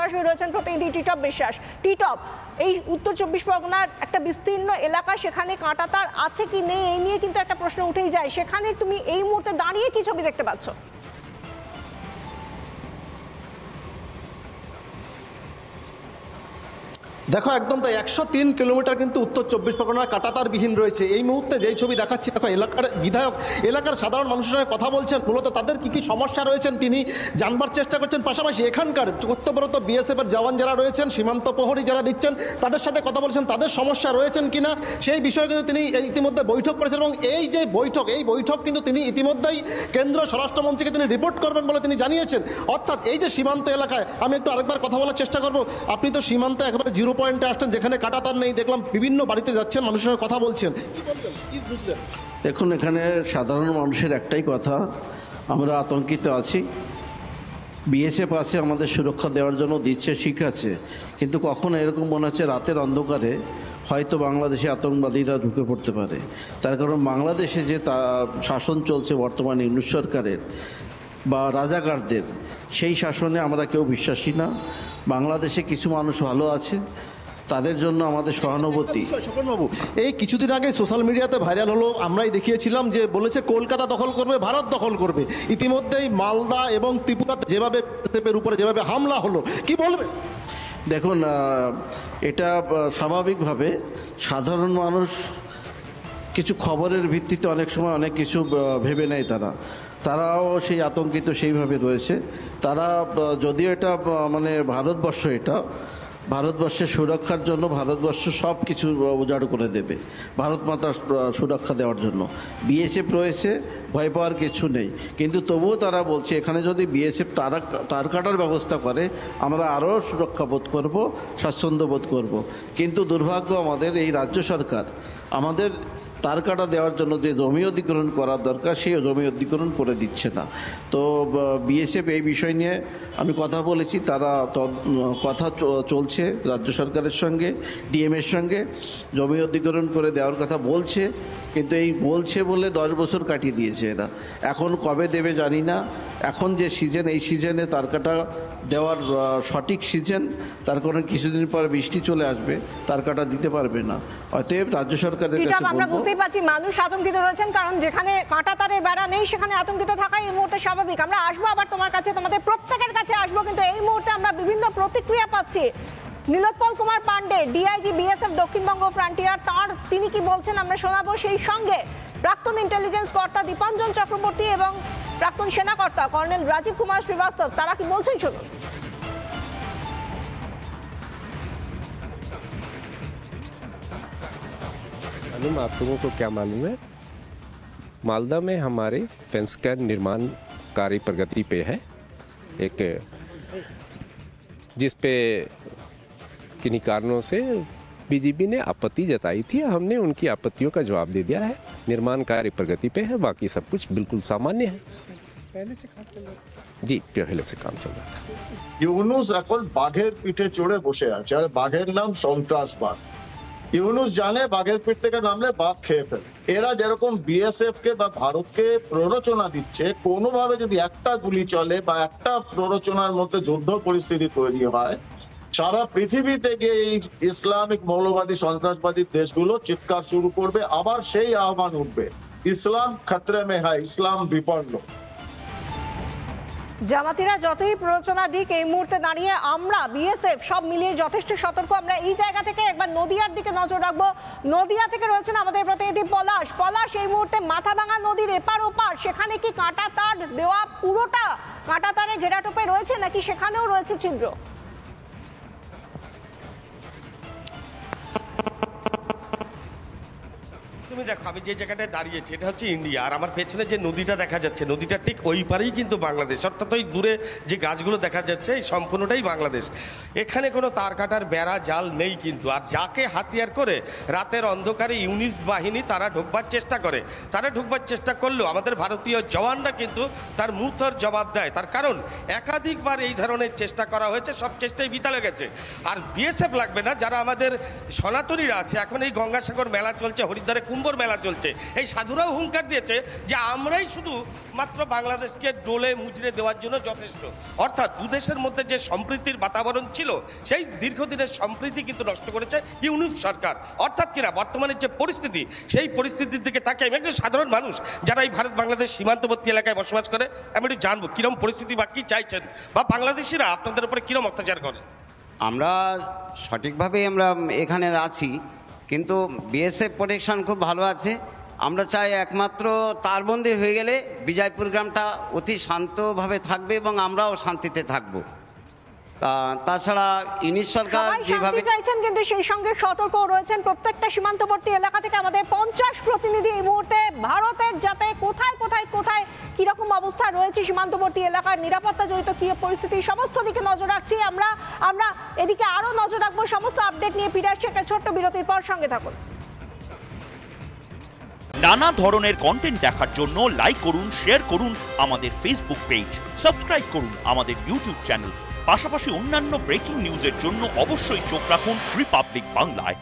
সরাসরি রয়েছেন প্রতিনিধি টিটপ বিশ্বাস। টিটপ, এই উত্তর 24 পরগনার একটা বিস্তীর্ণ এলাকা, সেখানে কাঁটাতার আছে কি নেই এই নিয়ে কিন্তু একটা প্রশ্ন উঠেই যায়। সেখানে তুমি এই মুহূর্তে দাঁড়িয়ে কি ছবি দেখতে পাচ্ছ? দেখো একদম তাই, 103 কিলোমিটার কিন্তু উত্তর 24 পরগনা কাঁটাতারবিহীন রয়েছে। এই মুহূর্তে যেই ছবি দেখাচ্ছি, দেখো এলাকার বিধায়ক এলাকার সাধারণ মানুষের সঙ্গে কথা বলছেন, মূলত তাদের কি কি সমস্যা রয়েছেন তিনি জানবার চেষ্টা করছেন। পাশাপাশি এখানকার কর্তব্যরত বিএসএফের জওয়ান যারা রয়েছেন, সীমান্ত প্রহরী যারা দিচ্ছেন, তাদের সাথে কথা বলছেন, তাদের সমস্যা রয়েছেন কিনা সেই বিষয়ে কিন্তু তিনি ইতিমধ্যে বৈঠক করেছেন। এবং এই যে বৈঠক কিন্তু তিনি ইতিমধ্যেই কেন্দ্র স্বরাষ্ট্রমন্ত্রীকে তিনি রিপোর্ট করবেন বলে তিনি জানিয়েছেন। অর্থাৎ এই যে সীমান্ত এলাকায়, আমি একটু আরেকবার কথা বলার চেষ্টা করব। আপনি তো সীমান্ত একেবারে জিরো পয়েন্টে আসছেন, যেখানে কাঁটাতার নেই, দেখলাম বিভিন্ন বাড়িতে যাচ্ছেন, মানুষের সঙ্গে কথা বলছেন, কি বলবেন, কি বুঝলেন? দেখুন, এখানে সাধারণ মানুষের একটাই কথা, আমরা আতঙ্কিত আছি। বিএসএফ আছে আমাদের সুরক্ষা দেওয়ার জন্য, দিচ্ছে, ঠিক আছে, কিন্তু কখনো এরকম মনে হচ্ছে রাতের অন্ধকারে হয়তো বাংলাদেশে আতঙ্কবাদীরা ঢুকে পড়তে পারে। তার কারণ বাংলাদেশে যে শাসন চলছে বর্তমানে ইউনূস সরকারের বা রাজাকারদের, সেই শাসনে আমরা কেউ বিশ্বাসী না। বাংলাদেশে কিছু মানুষ ভালো আছে, তাদের জন্য আমাদের সহানুভূতি। স্বপনবাবু, এই কিছুদিন আগে সোশ্যাল মিডিয়াতে ভাইরাল হলো, আমরাই দেখিয়েছিলাম, যে বলেছে কলকাতা দখল করবে, ভারত দখল করবে। ইতিমধ্যেই মালদা এবং ত্রিপুরাতে যেভাবে বিএসএফের উপরে যেভাবে হামলা হলো, কি বলবে? দেখুন, এটা স্বাভাবিকভাবে সাধারণ মানুষ কিছু খবরের ভিত্তিতে অনেক সময় অনেক কিছু ভেবে নেয়, তারাও সেই আতঙ্কিত সেইভাবে রয়েছে। তারা যদিও এটা মানে ভারতবর্ষের সুরক্ষার জন্য ভারতবর্ষ সব কিছু উজাড় করে দেবে, ভারত মাতার সুরক্ষা দেওয়ার জন্য বিএসএফ রয়েছে, ভয় পাওয়ার কিছু নেই। কিন্তু তবুও তারা বলছে এখানে যদি বিএসএফ তার কাটার ব্যবস্থা করে আমরা আরও সুরক্ষা বোধ করব, স্বাচ্ছন্দ্য বোধ করব। কিন্তু দুর্ভাগ্য আমাদের এই রাজ্য সরকার আমাদের তার কাটা দেওয়ার জন্য যে জমি অধিগ্রহণ করার দরকার সেই জমি অধিগ্রহণ করে দিচ্ছে না। তো বিএসএফ এই বিষয় নিয়ে আমি কথা বলেছি, তারা কথা চলছে রাজ্য সরকারের সঙ্গে, ডিএমের সঙ্গে, জমি অধিগ্রহণ করে দেওয়ার কথা বলছে। কিন্তু এই বলছে বলে 10 বছর কাটিয়ে দিয়েছে এরা, এখন কবে দেবে জানি না। এখন যে সিজন, এই সিজনে তার কাটা দেওয়ার সঠিক সিজন, তার কারণে কিছুদিন পর বৃষ্টি চলে আসবে, তার কাটা দিতে পারবে না। অতএব রাজ্য সরকারের কাছে আমরা বুঝতেই পারছি মানুষ আতঙ্কিত রয়েছেন, কারণ যেখানে কাঁটাতারের বেড়া নেই সেখানে আতঙ্কিত থাকা এই মুহূর্তে স্বাভাবিক। আমরা আসবো আবার তোমার কাছে, তোমাদের প্রত্যেকের কাছে আসবো, কিন্তু এই মুহূর্তে আমরা বিভিন্ন প্রতিক্রিয়া পাচ্ছি। Nilotpal Kumar Pandey, DIG BSF Dakshinbanga frontier, তিনি কি বলছেন আমরা শোনাবো। সেই সঙ্গে প্রাক্তন ইন্টেলিজেন্স কর্তা দীপাঞ্জন চক্রবর্তী এবং প্রাক্তন সেনাকর্তা কর্নেল রাজীব কুমার শ্রীবাস্তব, তারা কি বলছেন শুনুন। आप लोगों को क्या मालूम है, मालदा में हमारे फेंस का निर्माण कार्य प्रगति पे है, एक जिस पे किन्हीं कारणों से बीजेपी ने आपत्ति जताई थी, हमने उनकी आपत्तियों का जवाब दे दिया है। निर्माण कार्य प्रगति पे है, बाकी सब कुछ बिल्कुल सामान्य है। पहले से काम चल रहा था जी, पहले से काम चल रहा था। ইউনূস এখন বাঘের পিঠে চড়ে বসে আছে, আর বাঘের নাম সন্ত্রাসবাদ। ইউনূস জানে বাঘের পিঠ থেকে নামলে বাঘ খেয়ে ফেলে। এরা যেরকম বিএসএফ কে বা ভারতকে প্ররোচনা দিচ্ছে, কোনোভাবে যদি একটা গুলি চলে বা একটা প্ররোচনার মধ্যে যুদ্ধ পরিস্থিতি তৈরি হয়, সারা পৃথিবীতে গিয়ে এই ইসলামিক মৌলবাদী সন্ত্রাসবাদী দেশগুলো চিৎকার শুরু করবে, আবার সেই আহ্বান উঠবে, ইসলাম খতরে মে হ্যায়, ইসলাম বিপন্ন। জামাতিরা যতই প্ররোচনা দিক, এই মুহূর্তে দাঁড়িয়ে আমরা বিএসএফ সব মিলিয়ে যথেষ্ট সতর্ক। আমরা এই জায়গা থেকে একবার নদিয়ার দিকে নজর রাখবো। নদিয়া থেকে রয়েছেন আমাদের প্রতিনিধি পলাশ। এই মুহূর্তে মাথাভাঙা নদীর এপার ওপার, সেখানে কি কাঁটা তার দেওয়া পুরোটা কাঁটা তারে ঘেরাটোপে রয়েছে, নাকি সেখানেও রয়েছে ছিদ্র? তুমি দেখো, আমি যে জায়গাটায় দাঁড়িয়েছি এটা হচ্ছে ইন্ডিয়া, আর আমার পেছনে যে নদীটা দেখা যাচ্ছে, নদীটা ঠিক ওই পারেই কিন্তু বাংলাদেশ। অর্থাৎ ওই দূরে যে গাছগুলো দেখা যাচ্ছে এই সম্পূর্ণটাই বাংলাদেশ। এখানে কোনো তার কাটার বেড়া জাল নেই কিন্তু। আর যাকে হাতিয়ার করে রাতের অন্ধকারে ইউনিস বাহিনী তারা ঢুকবার চেষ্টা করলেও আমাদের ভারতীয় জওয়ানরা কিন্তু তার মুহূর্তের জবাব দেয়। তার কারণ একাধিকবার এই ধরনের চেষ্টা করা হয়েছে, সব চেষ্টাই বিতালে গেছে। আর বিএসএফ লাগবে না, যারা আমাদের সনাতনীরা আছে, এখন এই গঙ্গাসাগর মেলা চলছে, হরিদ্বারে কুম্ভ নম্বর মেলা চলছে। এই সাধুরাও হুঙ্কার দিয়েছে যে আমরাই শুধু মাত্র বাংলাদেশকে ডোলে মুজড়ে দেওয়ার জন্য যথেষ্ট। অর্থাৎ দু দেশের মধ্যে যে সম্প্রীতির বাতাবরণ ছিল সেই দীর্ঘদিনের সম্প্রীতি কিন্তু নষ্ট করেছে ইউনূস সরকার। অর্থাৎ কিনা বর্তমানের যে পরিস্থিতি সেই পরিস্থিতির দিকে তাকে আমি একজন সাধারণ মানুষ যারা এই ভারত বাংলাদেশ সীমান্তবর্তী এলাকায় বসবাস করে, আমি একটু জানবো কিরম পরিস্থিতি বা কি চাইছেন, বা বাংলাদেশিরা আপনাদের উপরে কিরম অত্যাচার করে। আমরা সঠিকভাবেই আমরা এখানে আছি, কিন্তু বিএসএফ প্রোটেকশন খুব ভালো আছে। আমরা চাই একমাত্র তারবন্দি হয়ে গেলে বিজয়পুর গ্রামটা অতি শান্তভাবে থাকবে এবং আমরাও শান্তিতে থাকবো। তাছাড়া ইউনিশ সরকার যেভাবে চাইছেন, কিন্তু সেই সঙ্গে সতর্ক রয়েছেন প্রত্যেকটা সীমান্তবর্তী এলাকা থেকে আমাদের 50 প্রতিনিধি এই মুহূর্তে ভারতের, যাতে কোথায় কোথায় কোথায় কিরকম অবস্থা রয়েছে সীমান্তবর্তী এলাকার নিরাপত্তা জড়িত কি পরিস্থিতি, সমস্ত দিকে নজর রাখছি আমরা এদিকে আরো নজর রাখবো। সমস্ত আপডেট নিয়ে ফিরে আসছি একটা ছোট্ট বিরতির পর, সঙ্গে থাকুন। নানা ধরনের কন্টেন্ট দেখার জন্য লাইক করুন, শেয়ার করুন আমাদের ফেসবুক পেজ, সাবস্ক্রাইব করুন আমাদের ইউটিউব চ্যানেল। পাশাপাশি অন্যান্য ব্রেকিং নিউজের জন্য অবশ্যই চোখ রাখুন রিপাবলিক বাংলায়।